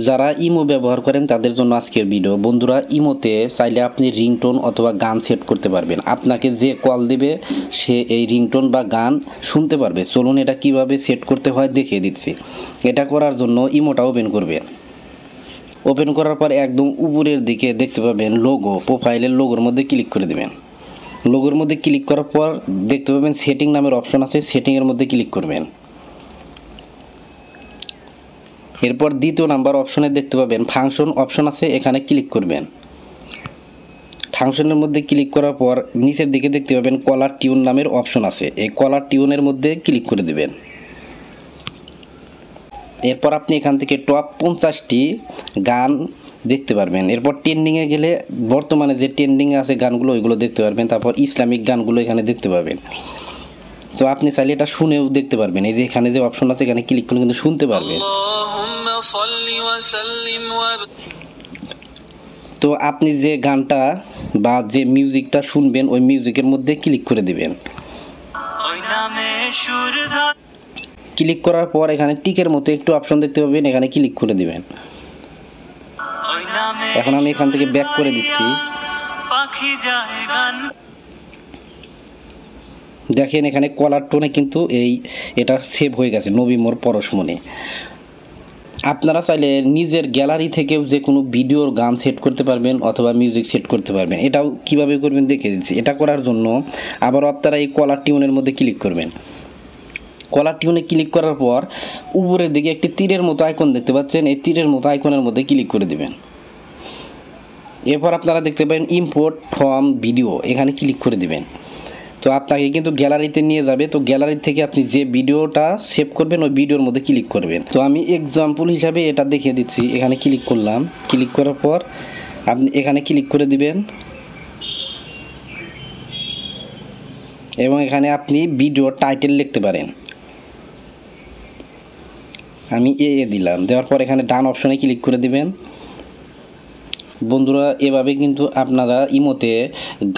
যারা ইমো ব্যবহার করেন তাদের জন্য আজকের ভিডিও। বন্ধুরা, ইমোতে চাইলে আপনি রিংটোন অথবা গান সেট করতে পারবেন। আপনাকে যে কল দেবে সে এই রিংটোন বা গান শুনতে পারবে। চলুন এটা কিভাবে সেট করতে হয় দেখিয়ে দিচ্ছি। এটা করার জন্য ইমোটা ওপেন করবেন। ওপেন করার পর একদম উপরের দিকে দেখতে পাবেন লোগো, প্রোফাইলের লোগোর মধ্যে ক্লিক করে দেবেন। লোগোর মধ্যে ক্লিক করার পর দেখতে পাবেন সেটিং নামের অপশন আছে, সেটিংয়ের মধ্যে ক্লিক করবেন। এরপর দ্বিতীয় নাম্বার অপশনে দেখতে পাবেন ফাংশন অপশন আছে, এখানে ক্লিক করবেন। ফাংশনের মধ্যে ক্লিক করার পর নিচের দিকে দেখতে পাবেন কলার টিউন নামের অপশন আছে, এই কলার টিউনের মধ্যে ক্লিক করে দেবেন। এরপর আপনি এখান থেকে টপ 50টি গান দেখতে পারবেন। এরপর ট্রেন্ডিংয়ে গেলে বর্তমানে যে ট্রেন্ডিংয়ে আছে গানগুলো ওইগুলো দেখতে পারবেন। তারপর ইসলামিক গানগুলো এখানে দেখতে পাবেন। তো আপনি চাইলে এটা শুনেও দেখতে পারবেন। এই যে এখানে যে অপশন আছে এখানে ক্লিক করলে কিন্তু শুনতে পারবেন। তো আপনি যে গানটা বা যে মিউজিকটা শুনবেন ওই মিউজিকের মধ্যে ক্লিক করে দিবেন। ক্লিক করার পর এখানে টিকের মতো একটু অপশন দেখতে পাবেন, এখানে ক্লিক করে দিবেন। এখন আমি এখান থেকে ব্যাক করে দিচ্ছি। দেখেন এখানে কলার টোনে কিন্তু এটা সেভ হয়ে গেছে, নবী মোর পরশমণি। আপনারা চাইলে নিজের গ্যালারি থেকেও যে কোনো ভিডিওর গান সেট করতে পারবেন অথবা মিউজিক সেট করতে পারবেন। এটাও কিভাবে করবেন দেখে দিচ্ছি। এটা করার জন্য আবারও আপনারা এই কলার টিউনের মধ্যে ক্লিক করবেন। কলার টিউনে ক্লিক করার পর উপরের দিকে একটি তীরের মতো আইকন দেখতে পাচ্ছেন, এই তীরের মতো আইকনের মধ্যে ক্লিক করে দিবেন। এরপর আপনারা দেখতে পাবেন ইম্পোর্ট ফ্রম ভিডিও, এখানে ক্লিক করে দিবেন। তো আপনাকে কিন্তু গ্যালারিতে নিয়ে যাবে। তো গ্যালারি থেকে আপনি যে ভিডিওটা সেভ করবেন ওই ভিডিওর মধ্যে ক্লিক করবেন। তো আমি এক্সাম্পল হিসাবে এটা দেখিয়ে দিচ্ছি। এখানে ক্লিক করলাম, ক্লিক করার পর আপনি এখানে ক্লিক করে দিবেন এবং এখানে আপনি ভিডিও টাইটেল লিখতে পারেন। আমি দিলাম, দেওয়ার পর এখানে ডান অপশনে ক্লিক করে দিবেন। বন্ধুরা, এভাবে কিন্তু আপনারা ইমোতে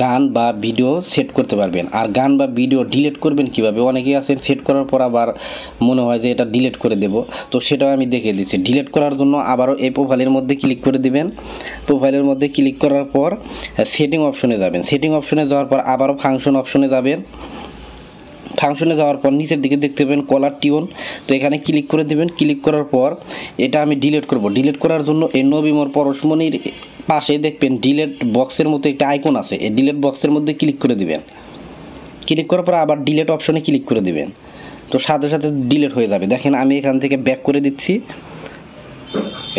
গান বা ভিডিও সেট করতে পারবেন। আর গান বা ভিডিও ডিলিট করবেন কিভাবে, অনেকেই আছেন সেট করার পর আবার মনে হয় যে এটা ডিলিট করে দেব, তো সেটাও আমি দেখিয়ে দিচ্ছি। ডিলিট করার জন্য আবারও এই প্রোফাইলের মধ্যে ক্লিক করে দিবেন। প্রোফাইলের মধ্যে ক্লিক করার পর সেটিং অপশনে যাবেন। সেটিং অপশনে যাওয়ার পর আবারও ফাংশন অপশনে যাবেন। ফাংশনে যাওয়ার পর নিচের দিকে দেখতে পাবেন কলার টিউন, তো এখানে ক্লিক করে দেবেন। ক্লিক করার পর এটা আমি ডিলিট করব। ডিলিট করার জন্য এই নবী মোর পরশমণির পাশে দেখবেন ডিলিট বক্সের মতো একটা আইকন আছে, এই ডিলিট বক্সের মধ্যে ক্লিক করে দিবেন। ক্লিক করার পর আবার ডিলিট অপশনে ক্লিক করে দিবেন। তো সাথে সাথে ডিলিট হয়ে যাবে। দেখেন আমি এখান থেকে ব্যাক করে দিচ্ছি।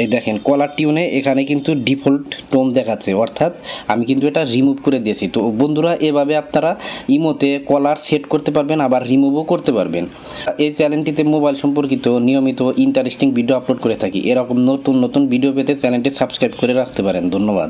এই দেখেন কলার টিউনে এখানে কিন্তু ডিফল্ট টোন দেখাচ্ছে, অর্থাৎ আমি কিন্তু এটা রিমুভ করে দিয়েছি। তো বন্ধুরা, এভাবে আপনারা ইমোতে কলার সেট করতে পারবেন, আবার রিমুভও করতে পারবেন। এই চ্যানেলটিতে মোবাইল সম্পর্কিত নিয়মিত ইন্টারেস্টিং ভিডিও আপলোড করে থাকি। এরকম নতুন নতুন ভিডিও পেতে চ্যানেলটি সাবস্ক্রাইব করে রাখতে পারেন। ধন্যবাদ।